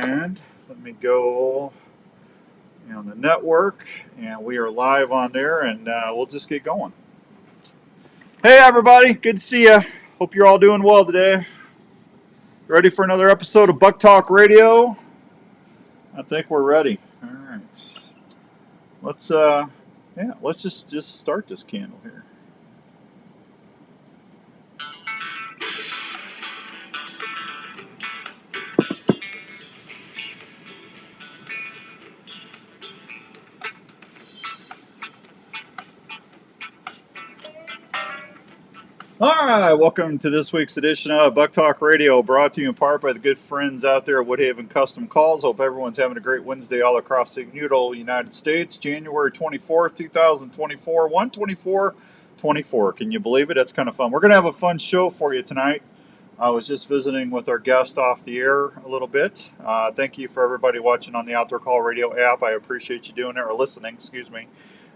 And let me go on the network, and we are live on there, and we'll just get going. Hey, everybody. Good to see you. Hope you're all doing well today. Ready for another episode of Buk Talk Radio? I think we're ready. All right. Let's just start this candle here. All right, welcome to this week's edition of Buk Talk Radio, brought to you in part by the good friends out there at Woodhaven Custom Calls. Hope everyone's having a great Wednesday all across the beautiful United States. January 24th, 2024, 12424. Can you believe it? That's kind of fun. We're going to have a fun show for you tonight. I was just visiting with our guest off the air a little bit. Thank you for everybody watching on the Outdoor Call Radio app. I appreciate you doing it, or listening, excuse me.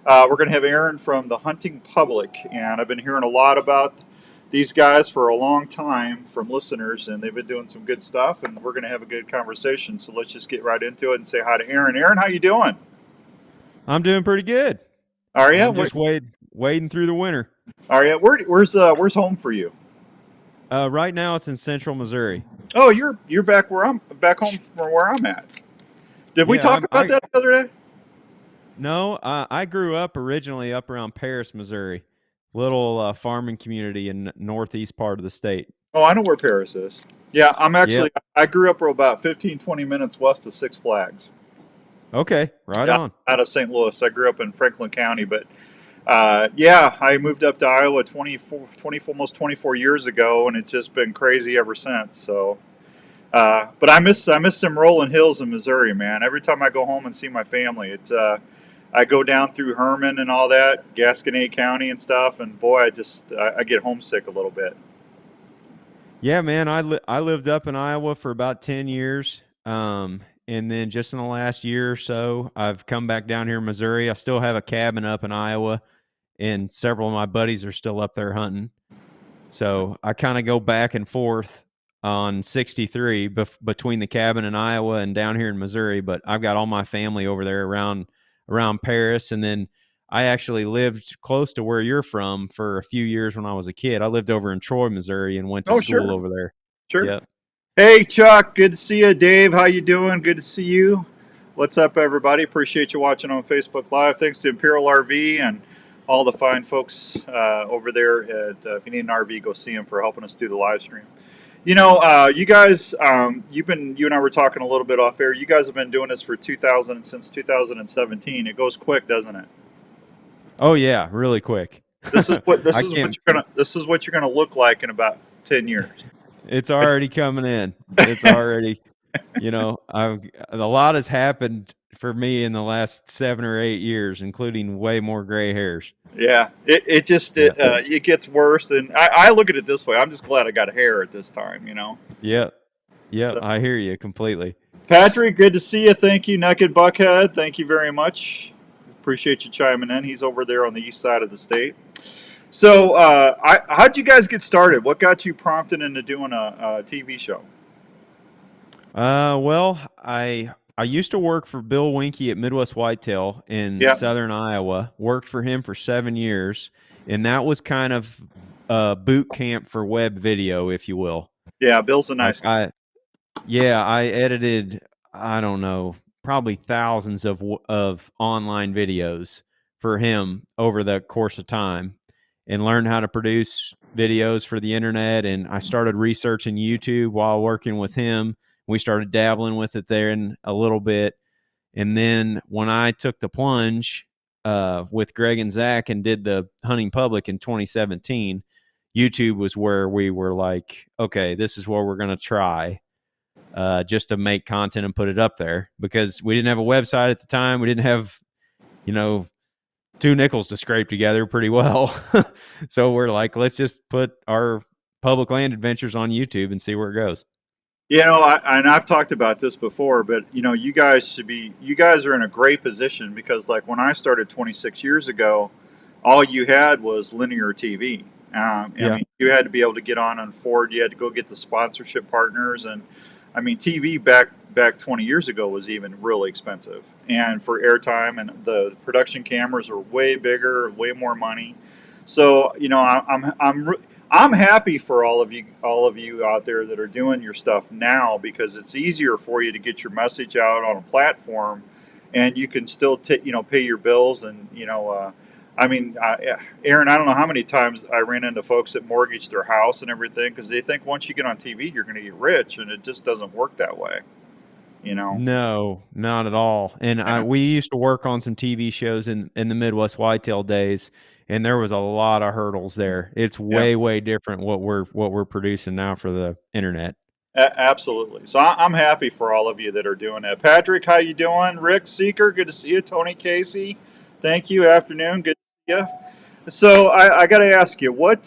We're going to have Aaron from the Hunting Public, and I've been hearing a lot about these guys for a long time from listeners, and they've been doing some good stuff, and we're going to have a good conversation. So let's just get right into it and say hi to Aaron. Aaron, how you doing? I'm doing pretty good. Are you? I'm just wading through the winter. Are you? Where's home for you? Right now it's in central Missouri. Oh, you're back home from where I'm at. Did we talk about that the other day? No, I grew up originally up around Paris, Missouri. Little farming community in northeast part of the state. Oh, I know where Paris is. Yeah, I grew up about 15, 20 minutes west of Six Flags. Okay, right on. Out of St. Louis. I grew up in Franklin County, but I moved up to Iowa almost 24 years ago, and it's just been crazy ever since. So, but I miss them rolling hills in Missouri, man. Every time I go home and see my family, it's I go down through Herman and all that, Gasconade County and stuff, and boy, I get homesick a little bit. Yeah, man, I lived up in Iowa for about 10 years, and then just in the last year or so, I've come back down here in Missouri. I still have a cabin up in Iowa, and several of my buddies are still up there hunting. So I kind of go back and forth on 63 between the cabin in Iowa and down here in Missouri, but I've got all my family over there around Paris. And then I actually lived close to where you're from for a few years when I was a kid. I lived over in Troy, Missouri, and went to school over there. Sure. Yep. Hey, Chuck. Good to see you. Dave, how you doing? Good to see you. What's up, everybody? Appreciate you watching on Facebook Live. Thanks to Imperial RV and all the fine folks over there. If you need an RV, go see them for helping us do the live stream. You know, you guys, you and I were talking a little bit off air. You guys have been doing this for since 2017. It goes quick, doesn't it? Oh yeah, really quick. This is what you're gonna look like in about 10 years. It's already coming in. It's already, a lot has happened for me in the last 7 or 8 years, including way more gray hairs. Yeah, it gets worse, and I look at it this way. I'm just glad I got hair at this time, Yeah, so, I hear you completely. Patrick, good to see you. Thank you, Naked Buckhead. Thank you very much. Appreciate you chiming in. He's over there on the east side of the state. So, how'd you guys get started? What got you prompted into doing a TV show? Well, I used to work for Bill Winke at Midwest Whitetail in southern Iowa. Worked for him for 7 years, and that was kind of a boot camp for web video, if you will. Yeah, Bill's a nice guy. I edited, I don't know, probably thousands of online videos for him over the course of time, and learned how to produce videos for the internet. And I started researching YouTube while working with him. We started dabbling with it there in a little bit. And then when I took the plunge with Greg and Zach and did the Hunting Public in 2017, YouTube was where we were like, okay, this is what we're going to try just to make content and put it up there, because we didn't have a website at the time. We didn't have, two nickels to scrape together pretty well. So we're like, let's just put our public land adventures on YouTube and see where it goes. I've talked about this before, but you guys are in a great position, because like when I started 26 years ago, all you had was linear TV. I mean, you had to be able to get on Ford. You had to go get the sponsorship partners, and I mean, TV back back 20 years ago was even really expensive, and for airtime, and the production cameras are way bigger, way more money. So I'm happy for all of you out there that are doing your stuff now, because it's easier for you to get your message out on a platform, and you can still pay your bills. And Aaron, I don't know how many times I ran into folks that mortgage their house and everything because they think once you get on TV you're going to get rich, and it just doesn't work that way. You know. No, not at all. And Yeah. we used to work on some TV shows in the Midwest Whitetail days, and there was a lot of hurdles there. It's Yeah. way different what we're producing now for the internet. Absolutely. So I'm happy for all of you that are doing that. Patrick, how you doing? Rick Seeker, good to see you. Tony Casey, thank you. Afternoon, good to see you. So I got to ask you, what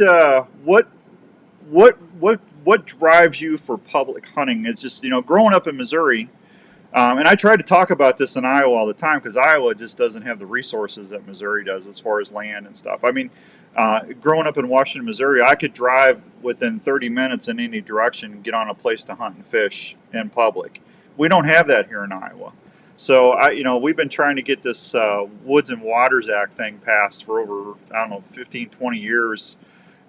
drives you for public hunting? It's just growing up in Missouri, and I try to talk about this in Iowa all the time because Iowa just doesn't have the resources that Missouri does as far as land and stuff. I mean, growing up in Washington, Missouri, I could drive within 30 minutes in any direction and get on a place to hunt and fish in public. We don't have that here in Iowa. So we've been trying to get this Woods and Waters Act thing passed for over, I don't know, 15, 20 years,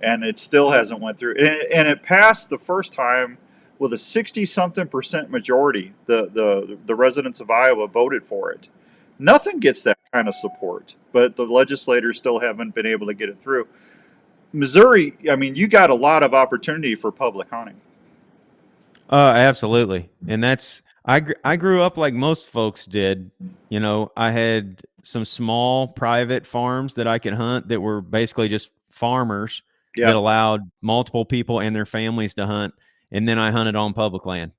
and it still hasn't went through. And it passed the first time with a 60-something% majority. The residents of Iowa voted for it. Nothing gets that kind of support, but the legislators still haven't been able to get it through. Missouri, I mean, you got a lot of opportunity for public hunting. Absolutely. And I grew up like most folks did. I had some small private farms that I could hunt that were basically just farmers that allowed multiple people and their families to hunt. And then I hunted on public land.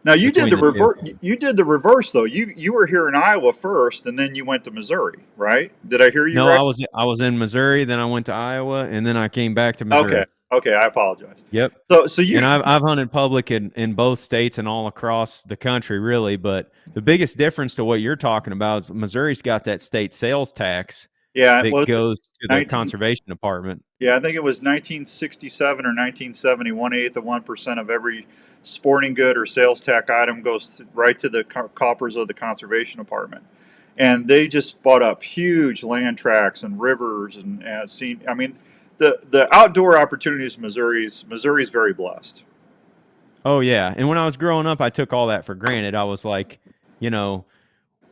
Now you did the reverse. You did the reverse though. You were here in Iowa first, and then you went to Missouri, right? Did I hear you No, right? I was in Missouri, then I went to Iowa, and then I came back to Missouri. Okay, I apologize. Yep. So you And I've hunted public in both states and all across the country, really. But the biggest difference to what you're talking about is Missouri's got that state sales tax that goes to the conservation department. Yeah, I think it was 1967 or 1970. 1/8 of 1% of every sporting good or sales tax item goes right to the coffers of the conservation department, and they just bought up huge land tracts and rivers and seen. I mean, the outdoor opportunities in Missouri's very blessed. Oh yeah, and when I was growing up, I took all that for granted. I was like,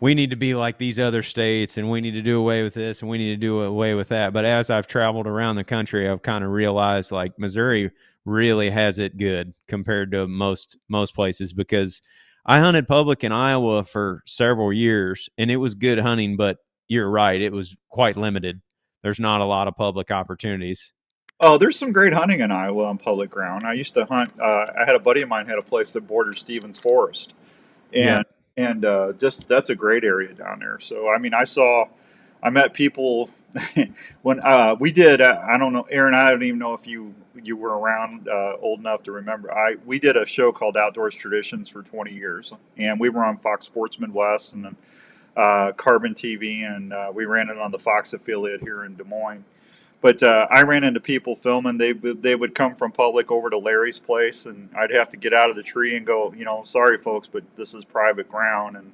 we need to be like these other states, and we need to do away with this, and we need to do away with that. But as I've traveled around the country, I've kind of realized like Missouri really has it good compared to most places, because I hunted public in Iowa for several years, and it was good hunting, but you're right, it was quite limited. There's not a lot of public opportunities. Oh, there's some great hunting in Iowa on public ground. I used to hunt. I had a buddy of mine had a place that bordered Stevens Forest, and just that's a great area down there. So I mean, I met people when we did. I don't know, Aaron. I don't even know if you were around old enough to remember. We did a show called Outdoors Traditions for 20 years, and we were on Fox Sports Midwest and Carbon TV, and we ran it on the Fox affiliate here in Des Moines. But I ran into people filming. They would come from public over to Larry's place, and I'd have to get out of the tree and go, sorry folks, but this is private ground, and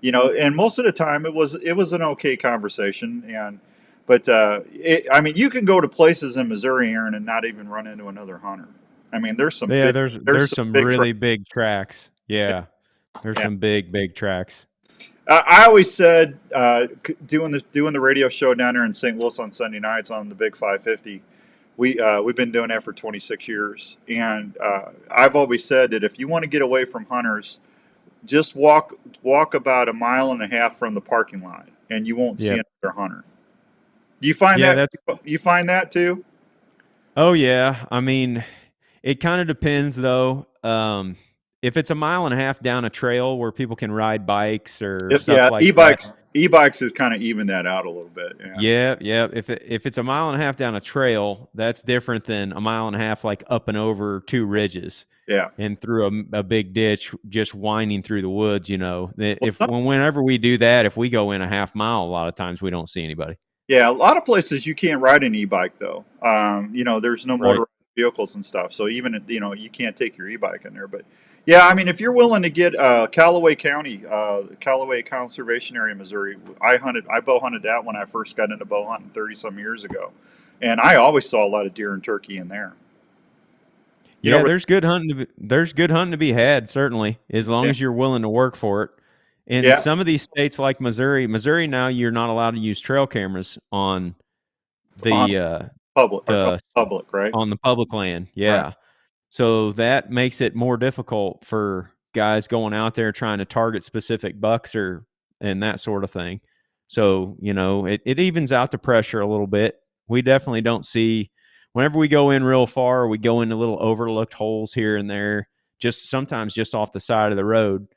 and most of the time it was an okay conversation, but I mean, you can go to places in Missouri, Aaron, and not even run into another hunter. I mean, there's some there's some really big tracks. Yeah, there's some big tracks. I always said doing the radio show down there in St. Louis on Sunday nights on the Big 550. We've been doing that for 26 years, and I've always said that if you want to get away from hunters, just walk about 1.5 miles from the parking lot, and you won't see another hunter. Do you find that? You find that too? Oh yeah, I mean, it kind of depends though. If it's 1.5 miles down a trail where people can ride bikes or stuff like e-bikes, that. E-bikes has kind of evened that out a little bit. Yeah. If it's 1.5 miles down a trail, that's different than 1.5 miles like up and over 2 ridges. Yeah. And through a big ditch, just winding through the woods. Whenever we do that, if we go in 1/2 mile, a lot of times we don't see anybody. Yeah, a lot of places you can't ride an e-bike though. There's no motorized vehicles and stuff, so even you can't take your e-bike in there. But Yeah, I mean, if you're willing to get Callaway County, Callaway Conservation Area, Missouri, I bow hunted that when I first got into bow hunting 30 some years ago, and I always saw a lot of deer and turkey in there. You know, Yeah, there's good hunting to be had, certainly, as long yeah, as you're willing to work for it. In yeah, some of these states like Missouri now you're not allowed to use trail cameras on on the public or the public, right? on the public land. Right. Yeah. So that makes it more difficult for guys going out there trying to target specific bucks or and that sort of thing. So, it evens out the pressure a little bit. We definitely don't see whenever we go in real far, we go into little overlooked holes here and there, just sometimes just off the side of the road.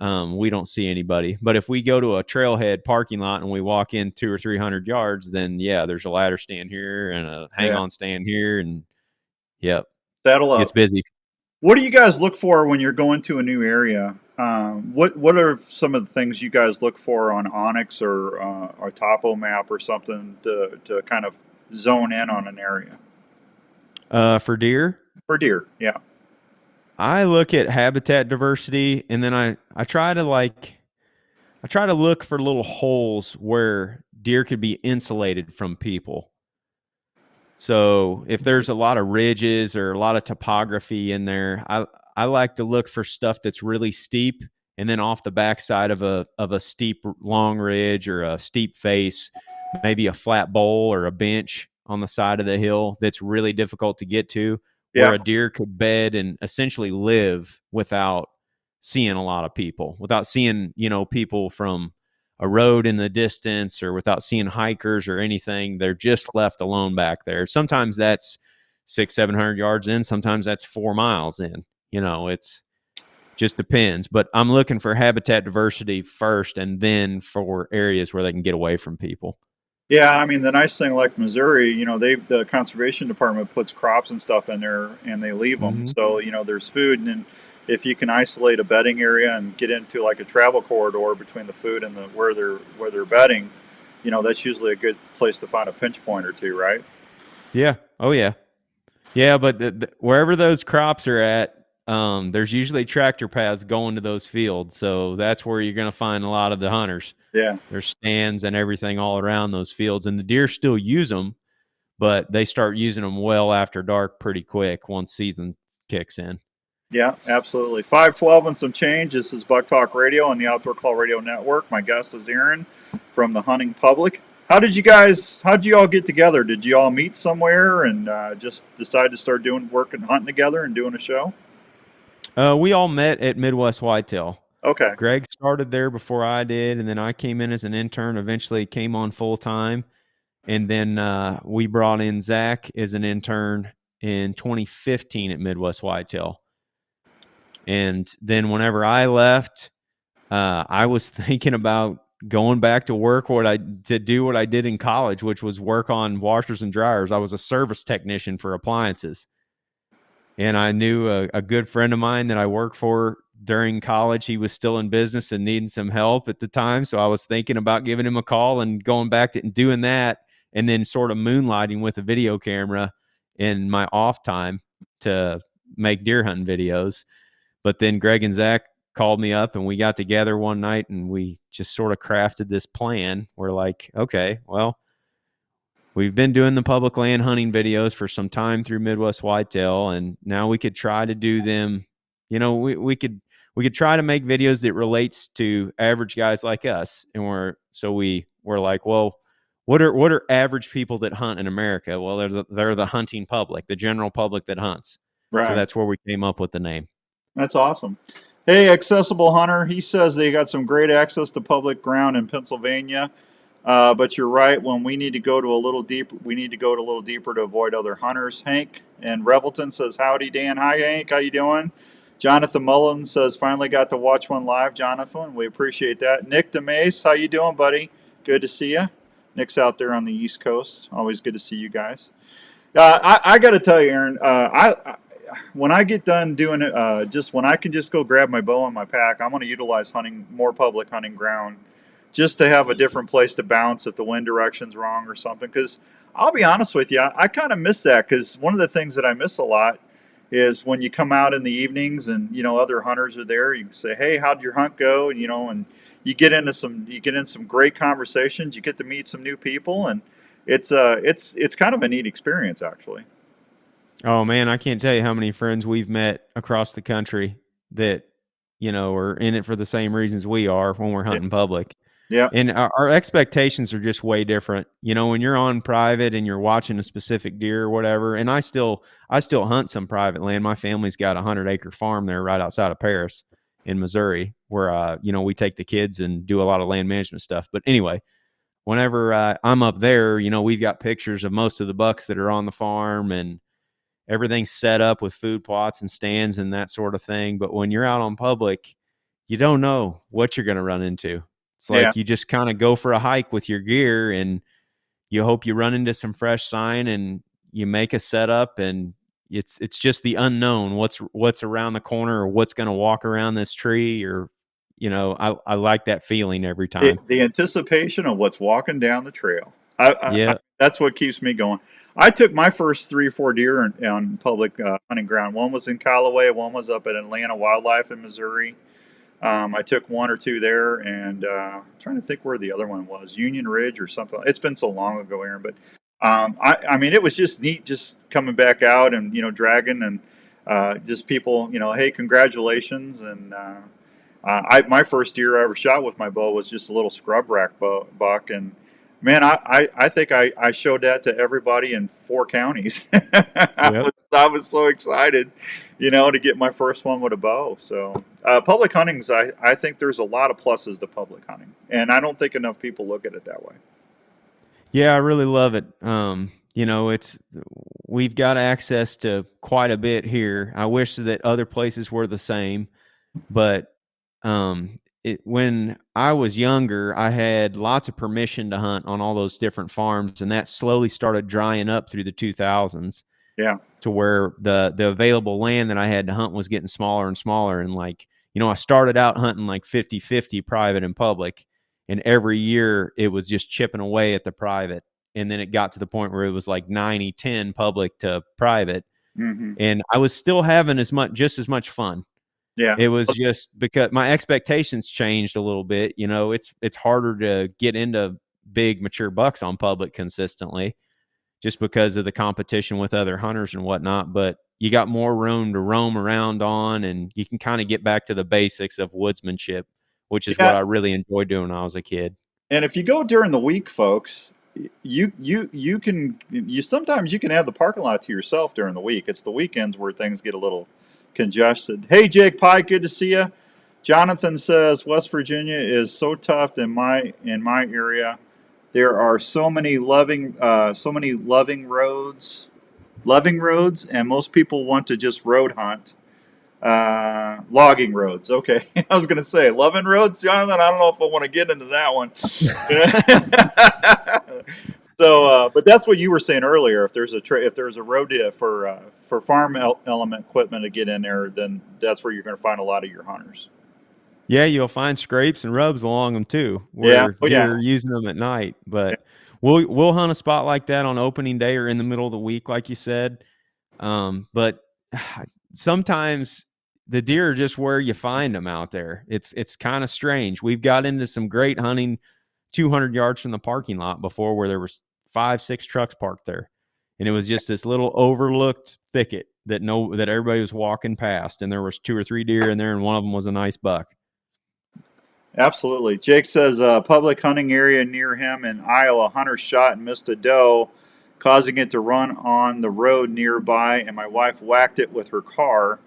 We don't see anybody. But if we go to a trailhead parking lot and we walk in 200 or 300 yards, then yeah, there's a ladder stand here and a hang Yeah. on stand here. And yep, Saddle gets up. busy. What do you guys look for when you're going to a new area? What are some of the things you guys look for on Onyx or Topo Map or something to kind of zone in on an area For deer, for deer? Yeah, I look at habitat diversity, and then I try to look for little holes where deer could be insulated from people. So if there's a lot of ridges or a lot of topography in there, I like to look for stuff that's really steep, and then off the backside of a steep long ridge or a steep face, maybe a flat bowl or a bench on the side of the hill that's really difficult to get to, where yeah, a deer could bed and essentially live without seeing a lot of people, without seeing, people from a road in the distance or without seeing hikers or anything. They're just left alone back there. Sometimes that's 600-700 yards in, sometimes that's 4 miles in. It's just depends. But I'm looking for habitat diversity first, and then for areas where they can get away from people. yeah. I mean, the nice thing, like Missouri, the conservation department puts crops and stuff in there, and they leave them. Mm-hmm. So there's food, and then if you can isolate a bedding area and get into like a travel corridor between the food and where they're bedding, that's usually a good place to find a pinch point or two, right? Yeah. Oh yeah. Yeah, but wherever those crops are at, there's usually tractor paths going to those fields. So that's where you're going to find a lot of the hunters. Yeah. There's stands and everything all around those fields, and the deer still use them, but they start using them well after dark pretty quick once season kicks in. Yeah, absolutely. 512 and some change. This is Buck Talk Radio on the Outdoor Call Radio Network. My guest is Aaron from the Hunting Public. How'd you all get together? Did you all meet somewhere and just decide to start doing work and hunting together and doing a show? We all met at Midwest Whitetail. Okay. Greg started there before I did, and then I came in as an intern, eventually came on full time. And then we brought in Zach as an intern in 2015 at Midwest Whitetail. And then whenever I left, I was thinking about going back to work to do what I did in college, which was work on washers and dryers. I was a service technician for appliances. And I knew a good friend of mine that I worked for during college. He was still in business and needing some help at the time. So I was thinking about giving him a call and going back to doing that, and then sort of moonlighting with a video camera in my off time to make deer hunting videos. But then Greg and Zach called me up and we got together one night and we just sort of crafted this plan. We're like, okay, well, we've been doing the public land hunting videos for some time through Midwest Whitetail, and now we could try to do them. We could try to make videos that relates to average guys like us. And we're like, well, what are average people that hunt in America? Well, they're the hunting public, the general public that hunts. Right. So that's where we came up with the name. That's awesome. Hey, Accessible Hunter, he says they got some great access to public ground in Pennsylvania. But you're right. When we need to go to a little deep, we need to go a little deeper to avoid other hunters. Hank in Revelton says, "Howdy, Dan." Hi, Hank. How you doing? Jonathan Mullen says, "Finally got to watch one live, Jonathan. We appreciate that." Nick DeMace, how you doing, buddy? Good to see you. Nick's out there on the East Coast. Always good to see you guys. I got to tell you, Aaron. When I get done doing it, just when I can just go grab my bow and my pack, I'm going to utilize more public hunting ground, just to have a different place to bounce if the wind direction's wrong or something. Because I'll be honest with you, I kind of miss that, because one of the things that I miss a lot is when you come out in the evenings and other hunters are there. You can say, "Hey, how'd your hunt go?" And you get in some great conversations. You get to meet some new people, and it's kind of a neat experience actually. Oh man, I can't tell you how many friends we've met across the country that are in it for the same reasons we are when we're Yeah, hunting public. yeah, And our expectations are just way different. When you're on private and you're watching a specific deer or whatever, and I still hunt some private land. My family's got a 100-acre farm there right outside of Paris in Missouri, where we take the kids and do a lot of land management stuff. But anyway, whenever I'm up there, we've got pictures of most of the bucks that are on the farm, and everything's set up with food plots and stands and that sort of thing. But when you're out on public, you don't know what you're going to run into. It's yeah. like you just kind of go for a hike with your gear, and you hope you run into some fresh sign, and you make a setup, and it's just the unknown. What's around the corner, or what's going to walk around this tree, or I like that feeling every time. The anticipation of what's walking down the trail. Yeah. That's what keeps me going. I took my first 3 or 4 deer on public hunting ground. One was in Callaway, one was up at Atlanta Wildlife in Missouri. I took 1 or 2 there, and I'm trying to think where the other one was, Union Ridge or something. It's been so long ago, Aaron, but I mean, it was just neat, just coming back out and dragging and just people, hey, congratulations, and my first deer I ever shot with my bow was just a little scrub rack buck, and man, I think I showed that to everybody in 4 counties. Yep. I was so excited, to get my first one with a bow. So public hunting's, I think there's a lot of pluses to public hunting, and I don't think enough people look at it that way. Yeah, I really love it. It's we've got access to quite a bit here. I wish that other places were the same, but when I was younger, I had lots of permission to hunt on all those different farms, and that slowly started drying up through the 2000s Yeah. to where the available land that I had to hunt was getting smaller and smaller. And I started out hunting like 50-50 private and public, and every year it was just chipping away at the private. And then it got to the point where it was like 90-10 public to private. Hmm. And I was still having just as much fun. Yeah. It was just because my expectations changed a little bit. It's harder to get into big mature bucks on public consistently, just because of the competition with other hunters and whatnot. But you got more room to roam around on, and you can kind of get back to the basics of woodsmanship, which is what Yeah. I really enjoyed doing when I was a kid. And if you go during the week, folks, you sometimes you can have the parking lot to yourself during the week. It's the weekends where things get a little congested. Hey, Jake Pike, good to see you. Jonathan says West Virginia is so tough in my area. There are so many loving roads, and most people want to just road hunt. Logging roads. Okay, I was going to say loving roads, Jonathan. I don't know if I want to get into that one. So, but that's what you were saying earlier. If there's a road for farm element equipment to get in there, then that's where you're going to find a lot of your hunters. Yeah, you'll find scrapes and rubs along them too, Yeah. where Oh, deer yeah. are using them at night. But we'll hunt a spot like that on opening day or in the middle of the week, like you said. But sometimes the deer are just where you find them out there. It's kind of strange. We've got into some great hunting 200 yards from the parking lot before, where there was 5-6 trucks parked there, and it was just this little overlooked thicket that everybody was walking past, and there was 2 or 3 deer in there, and one of them was a nice buck. Absolutely. Jake says public hunting area near him in Iowa, hunter shot and missed a doe, causing it to run on the road nearby, and my wife whacked it with her car.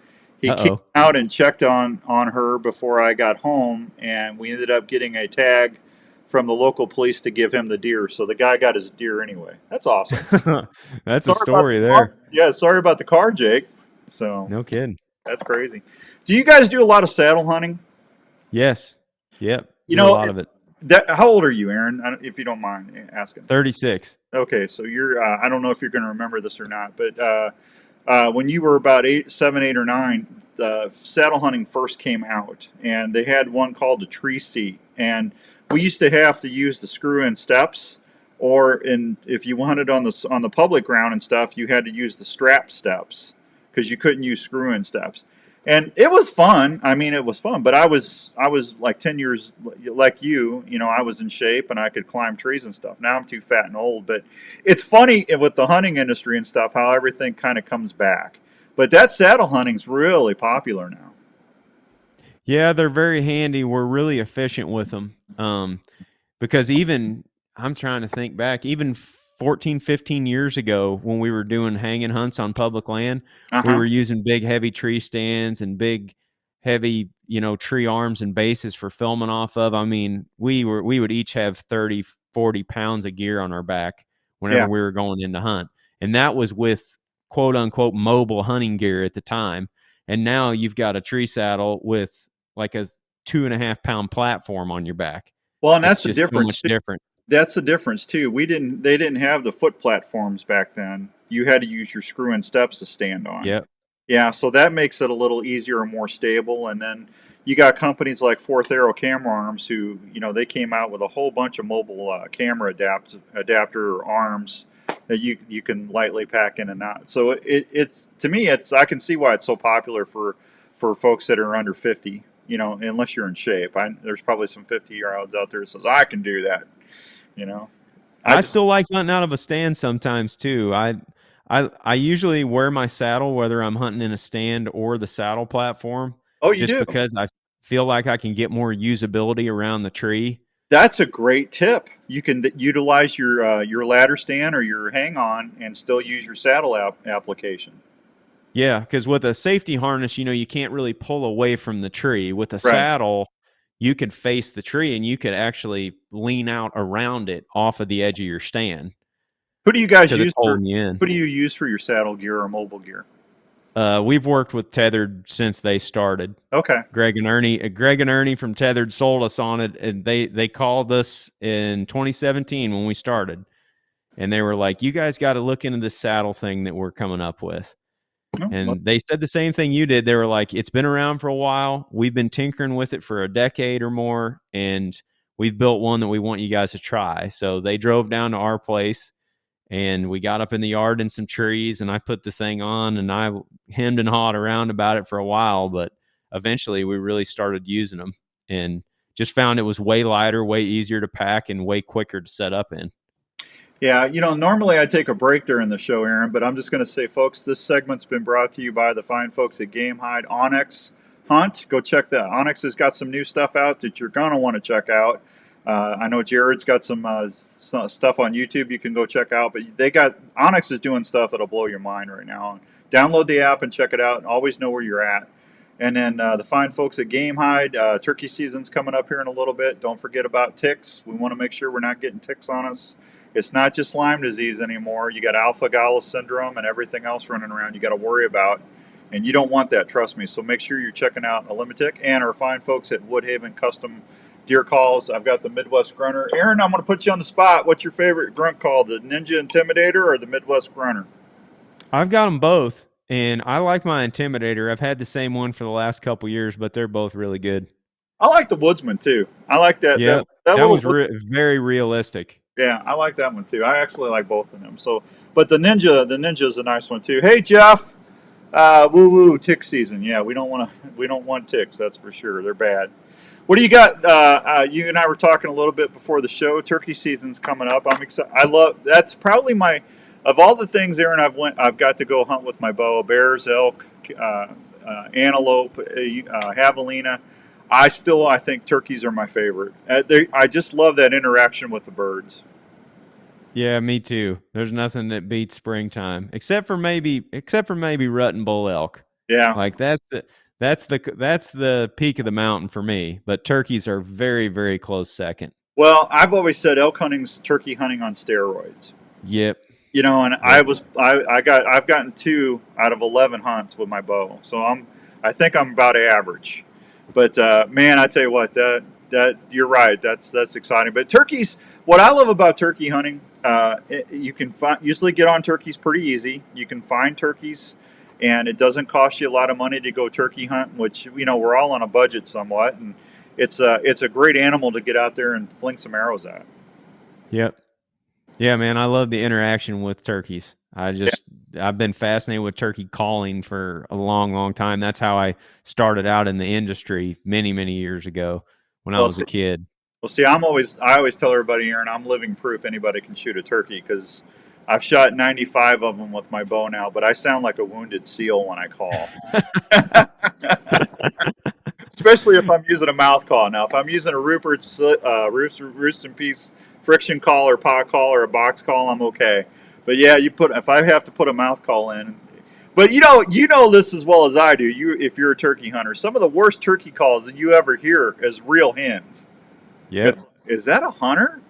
He came Uh-oh. out and checked on her before I got home, and we ended up getting a tag from the local police to give him the deer. So the guy got his deer anyway. That's awesome. That's a Sorry about story the car. there. Yeah, sorry about the car, Jake. So No kidding. that's crazy. Do you guys do a lot of saddle hunting? Yes. Yep. You Do a know, lot of it. how old are you, Aaron? If you don't mind asking. 36. Okay, so you're. I don't know if you're going to remember this or not, but when you were about 7, 8, or 9, the saddle hunting first came out, and they had one called the tree seat, and we used to have to use the screw-in steps, or if you wanted on the public ground and stuff, you had to use the strap steps because you couldn't use screw-in steps. And it was fun. I mean, it was fun, but I was like 10 years like you know, I was in shape and I could climb trees and stuff. Now I'm too fat and old, but it's funny with the hunting industry and stuff how everything kind of comes back. But that saddle hunting's really popular now. Yeah, they're very handy. We're really efficient with them. Because even I'm trying to think back, even 14, 15 years ago when we were doing hanging hunts on public land, we Uh-huh. were using big heavy tree stands and big heavy, tree arms and bases for filming off of. I mean, we would each have 30, 40 pounds of gear on our back whenever Yeah. we were going in to hunt. And that was with quote unquote mobile hunting gear at the time. And now you've got a tree saddle with like a 2.5 pound platform on your back. Well, and It's that's the just so difference. much different. That's the difference too. They didn't have the foot platforms back then. You had to use your screw-in steps to stand on. Yep. Yeah, so that makes it a little easier and more stable. And then you got companies like Fourth Arrow Camera Arms who, they came out with a whole bunch of mobile camera adapter arms that you can lightly pack in and out. So it's to me, I can see why it's so popular for folks that are under 50. Unless you're in shape. There's probably some 50-year-olds out there that says I can do that. You know, I I just still like hunting out of a stand sometimes too. I usually wear my saddle whether I'm hunting in a stand or the saddle platform, oh, you just do. because I feel like I can get more usability around the tree. That's a great tip. You can utilize your ladder stand or your hang on and still use your saddle application. Yeah, because with a safety harness, you can't really pull away from the tree. With a Right. saddle, you could face the tree and you could actually lean out around it off of the edge of your stand Who do you guys because it's use for? holding you in. Who do you use for your saddle gear or mobile gear? We've worked with Tethered since they started. Okay. Greg and Ernie from Tethered sold us on it, and they called us in 2017 when we started, and they were like, "You guys got to look into this saddle thing that we're coming up with." Oh, well, And they said the same thing you did. They were like, "It's been around for a while. We've been tinkering with it for a decade or more, and we've built one that we want you guys to try." So they drove down to our place and we got up in the yard in some trees and I put the thing on and I hemmed and hawed around about it for a while, but eventually we really started using them and just found it was way lighter, way easier to pack and way quicker to set up in. yeah. Normally I take a break during the show, Aaron, but I'm just going to say, folks, this segment's been brought to you by the fine folks at Game Hide Onyx Hunt. Go check that. Onyx has got some new stuff out that you're going to want to check out. I know Jared's got some stuff on YouTube you can go check out, but Onyx is doing stuff that'll blow your mind right now. Download the app and check it out, and always know where you're at. And then the fine folks at Game Hide, turkey season's coming up here in a little bit. Don't forget about ticks. We want to make sure we're not getting ticks on us. It's not just Lyme disease anymore. You got alpha-gal syndrome and everything else running around you got to worry about. And you don't want that, trust me. So make sure you're checking out a Limitic and our fine folks at Woodhaven Custom Deer Calls. I've got the Midwest Grunter. Aaron, I'm going to put you on the spot. What's your favorite grunt call, the Ninja Intimidator or the Midwest Grunter? I've got them both and I like my Intimidator. I've had the same one for the last couple years, but they're both really good. I like the Woodsman too. I like that. Yeah, That that little. was very realistic. Yeah, I like that one too. I actually like both of them. So, but the Ninja is a nice one too. Hey Jeff, woo woo tick season. Yeah, we don't want ticks. That's for sure. They're bad. What do you got? You and I were talking a little bit before the show. Turkey season's coming up. I'm excited. That's probably of all the things, Aaron. I've got to go hunt with my bow. Bears, elk, antelope, javelina. I think turkeys are my favorite. I just love that interaction with the birds. Yeah, me too. There's nothing that beats springtime, except for maybe rut and bull elk. Yeah. Like that's the peak of the mountain for me. But turkeys are very, very close second. Well, I've always said elk hunting's turkey hunting on steroids. Yep. And Yep. I've gotten 2 out of 11 hunts with my bow, so I think I'm about average. But man, I tell you what, that you're right. That's exciting. But turkeys, what I love about turkey hunting, you can usually get on turkeys pretty easy. You can find turkeys, and it doesn't cost you a lot of money to go turkey hunt. Which we're all on a budget somewhat, and it's a great animal to get out there and fling some arrows at. Yep. Yeah, man, I love the interaction with turkeys. I've been fascinated with turkey calling for a long, long time. That's how I started out in the industry many, many years ago when I Well, was a kid. see, I always tell everybody, Aaron, I'm living proof anybody can shoot a turkey because I've shot 95 of them with my bow now, but I sound like a wounded seal when I call. Especially if I'm using a mouth call. Now, if I'm using a Rupert's Roost and Peace friction call or pot call or a box call, I'm okay. But yeah, if I have to put a mouth call in, but you know this as well as I do. If you're a turkey hunter, some of the worst turkey calls that you ever hear is real hens. Yep. It's is that a hunter?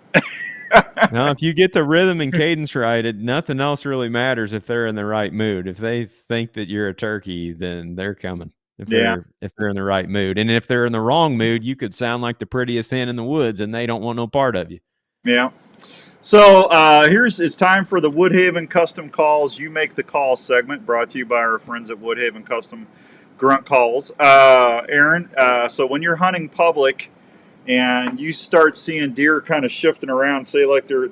Now, if you get the rhythm and cadence right, nothing else really matters if they're in the right mood. If they think that you're a turkey, then they're coming. Yeah, If they're in the right mood, and if they're in the wrong mood, you could sound like the prettiest hen in the woods, and they don't want no part of you. yeah. So it's time for the Woodhaven Custom Calls. You make the call segment, brought to you by our friends at Woodhaven Custom Grunt Calls. Aaron, so when you're hunting public and you start seeing deer kind of shifting around, say like they're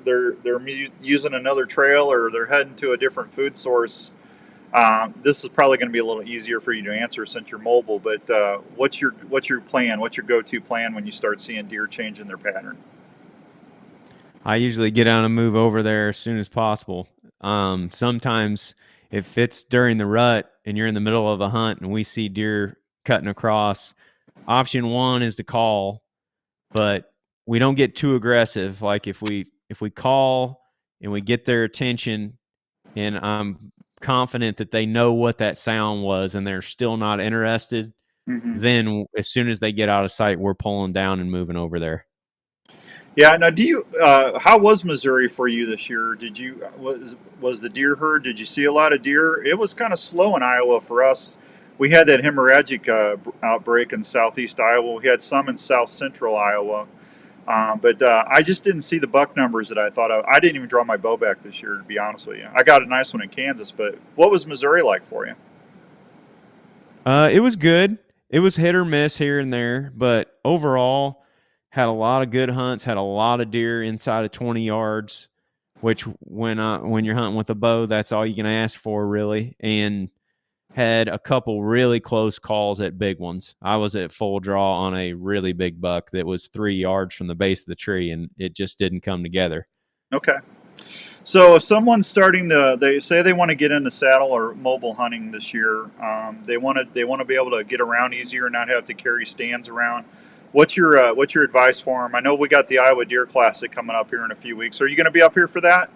using another trail or they're heading to a different food source, this is probably going to be a little easier for you to answer since you're mobile. But what's your plan? What's your go-to plan when you start seeing deer changing their pattern? I usually get on and move over there as soon as possible. Sometimes if it's during the rut and you're in the middle of a hunt and we see deer cutting across, option one is to call, but we don't get too aggressive. Like if we call and we get their attention and I'm confident that they know what that sound was and they're still not interested, Mm-hmm. then as soon as they get out of sight, we're pulling down and moving over there. Yeah. Now, do you? How was Missouri for you this year? Did you was the deer herd? Did you see a lot of deer? It was kind of slow in Iowa for us. We had that hemorrhagic outbreak in southeast Iowa. We had some in south central Iowa, but I just didn't see the buck numbers that I thought of. I didn't even draw my bow back this year, to be honest with you. I got a nice one in Kansas, but what was Missouri like for you? It was good. It was hit or miss here and there, but overall, had a lot of good hunts. Had a lot of deer inside of 20 yards, which when you're hunting with a bow, that's all you can ask for, really. And had a couple really close calls at big ones. I was at full draw on a really big buck that was 3 yards from the base of the tree, and it just didn't come together. Okay. So if someone's they say they want to get into saddle or mobile hunting this year, they want to be able to get around easier and not have to carry stands around. What's your advice for them? I know we got the Iowa Deer Classic coming up here in a few weeks. Are you going to be up here for that?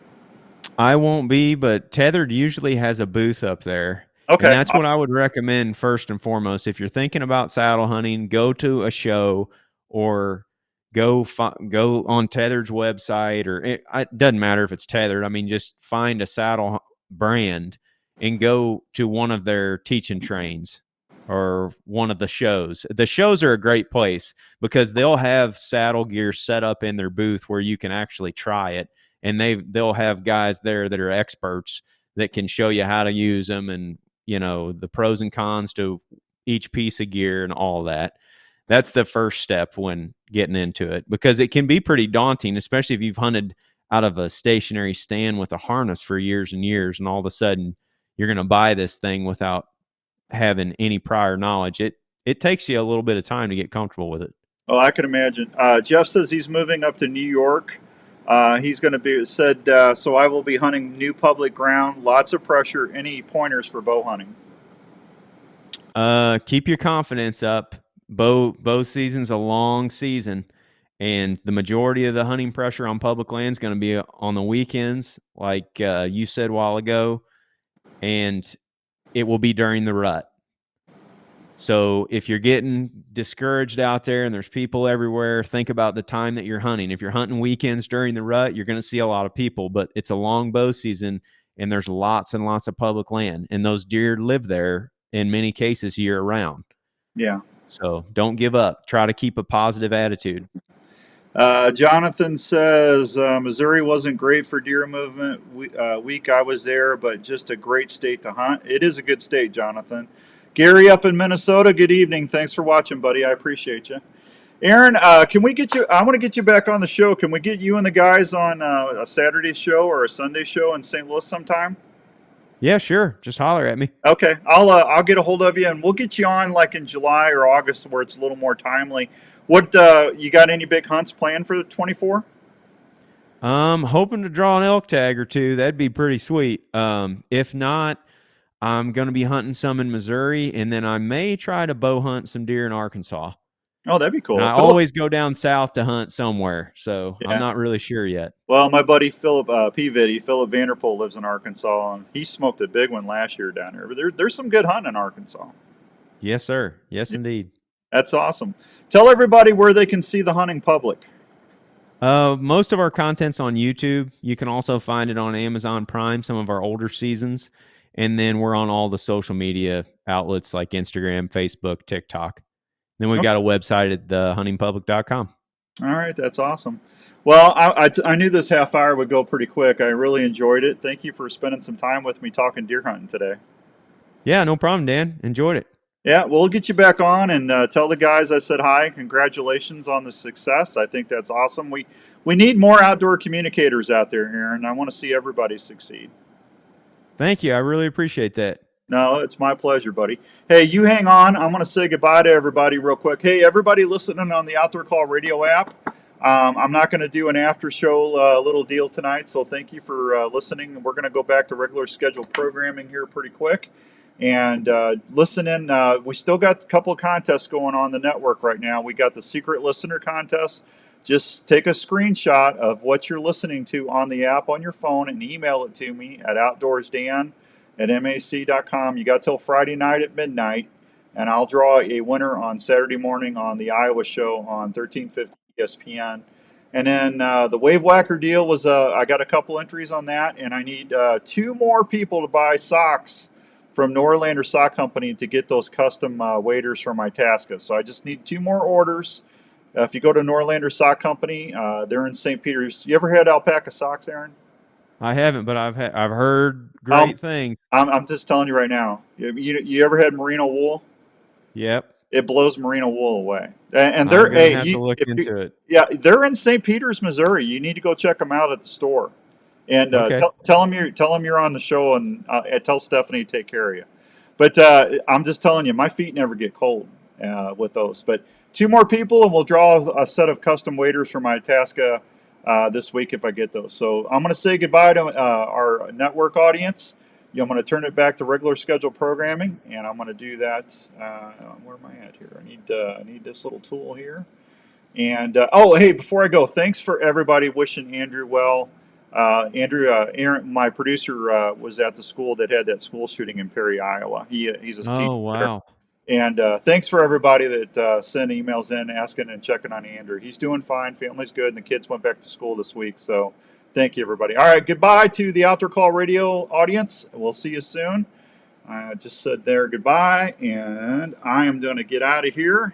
I won't be, but Tethered usually has a booth up there. And Okay. that's what I would recommend first and foremost. If you're thinking about saddle hunting, go to a show or go on Tethered's website, or it doesn't matter if it's Tethered. I mean, just find a saddle brand and go to one of their teaching trains or one of the shows. The shows are a great place because they'll have saddle gear set up in their booth where you can actually try it, and they'll have guys there that are experts that can show you how to use them and the pros and cons to each piece of gear and all that. That's the first step when getting into it, because it can be pretty daunting, especially if you've hunted out of a stationary stand with a harness for years and years, and all of a sudden you're going to buy this thing without having any prior knowledge. It takes you a little bit of time to get comfortable with it. Oh, I can imagine. Jeff says he's moving up to New York. He's going to be said. So I will be hunting new public ground. Lots of pressure. Any pointers for bow hunting? Keep your confidence up. Bow season's a long season, and the majority of the hunting pressure on public land is going to be on the weekends, like you said a while ago, and it will be during the rut. So if you're getting discouraged out there and there's people everywhere, think about the time that you're hunting. If you're hunting weekends during the rut, you're going to see a lot of people, but it's a long bow season and there's lots and lots of public land, and those deer live there in many cases year round. Yeah. So don't give up. Try to keep a positive attitude. Jonathan says Missouri wasn't great for deer movement week I was there, but just a great state to hunt. It is a good state, Jonathan. Gary up in Minnesota, good evening. Thanks for watching, buddy. I appreciate you. Aaron, can we get you? I want to get you back on the show. Can we get you and the guys on a Saturday show or a Sunday show in St. Louis sometime? Yeah, sure. Just holler at me. Okay, I'll get a hold of you and we'll get you on like in July or August where it's a little more timely. What you got? Any big hunts planned for the 24? Hoping to draw an elk tag or two. That'd be pretty sweet. If not, I'm going to be hunting some in Missouri, and then I may try to bow hunt some deer in Arkansas. Oh, that'd be And cool. I Philip, always go down south to hunt somewhere, so I'm yeah. not really sure yet. Well, my buddy Philip Philip Vanderpool lives in Arkansas, and he smoked a big one last year down there. But there's some good hunting in Arkansas. Yes, sir. Yes, indeed. That's awesome. Tell everybody where they can see the hunting public. Most of our content's on YouTube. You can also find it on Amazon Prime, some of our older seasons. And then we're on all the social media outlets like Instagram, Facebook, TikTok. Then we've got a website at thehuntingpublic.com. All right, that's awesome. Well, I knew this half hour would go pretty quick. I really enjoyed it. Thank you for spending some time with me talking deer hunting today. Yeah, no problem, Dan. Enjoyed it. Yeah, we'll get you back on and tell the guys I said hi. Congratulations on the success. I think that's awesome. We need more outdoor communicators out there, Aaron. I want to see everybody succeed. Thank you. I really appreciate that. No, it's my pleasure, buddy. Hey, you hang on. I'm going to say goodbye to everybody real quick. Hey, everybody listening on the Outdoor Call Radio app. I'm not going to do an after show little deal tonight, so thank you for listening. We're going to go back to regular scheduled programming here pretty quick. And listen in. We still got a couple of contests going on the network right now. We got the secret listener contest. Just take a screenshot of what you're listening to on the app on your phone and email it to me at outdoorsdan@mac.com. You got till Friday night at midnight, and I'll draw a winner on Saturday morning on the Iowa show on 1350 ESPN. And then the Wave Whacker deal was I got a couple entries on that, and I need 2 more people to buy socks from Norlander Sock Company to get those custom waders for my Tasca. So I just need 2 more orders. If you go to Norlander Sock Company, they're in St. Peter's. You ever had alpaca socks, Aaron? I haven't, but I've heard great things. I'm just telling you right now. You ever had merino wool? Yep. It blows merino wool away. And they're have to look into it. Yeah, they're in St. Peter's, Missouri. You need to go check them out at the store. And tell them you're on the show, and tell Stephanie to take care of you. But I'm just telling you, my feet never get cold with those. But 2 more people, and we'll draw a set of custom waders for my Tasca this week if I get those. So I'm going to say goodbye to our network audience. I'm going to turn it back to regular scheduled programming, and I'm going to do that. Where am I at here? I need this little tool here. And hey, before I go, thanks for everybody wishing Andrew well. Aaron, my producer, was at the school that had that school shooting in Perry, Iowa. He's a teacher. Oh, wow. And thanks for everybody that sent emails in asking and checking on Andrew. He's doing fine. Family's good, and the kids went back to school this week. So thank you, everybody. All right, goodbye to the Outdoor Call Radio audience. We'll see you soon. I just said there goodbye, and I am going to get out of here.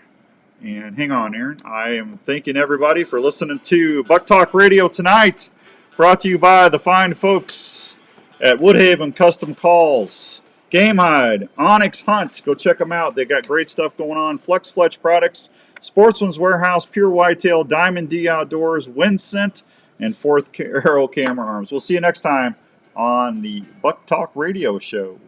And hang on, Aaron. I am thanking everybody for listening to Buk Talk Radio tonight. Brought to you by the fine folks at Woodhaven Custom Calls, Game Hide, Onyx Hunt. Go check them out. They got great stuff going on. Flex Fletch Products, Sportsman's Warehouse, Pure Whitetail, Diamond D Outdoors, Winscent, and Fourth Arrow Camera Arms. We'll see you next time on the Buk Talk Radio Show.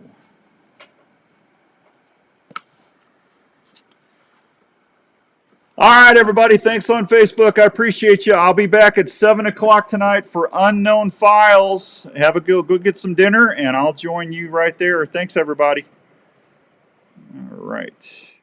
All right, everybody. Thanks on Facebook. I appreciate you. I'll be back at 7 o'clock tonight for Unknown Files. Have a go get some dinner, and I'll join you right there. Thanks, everybody. All right.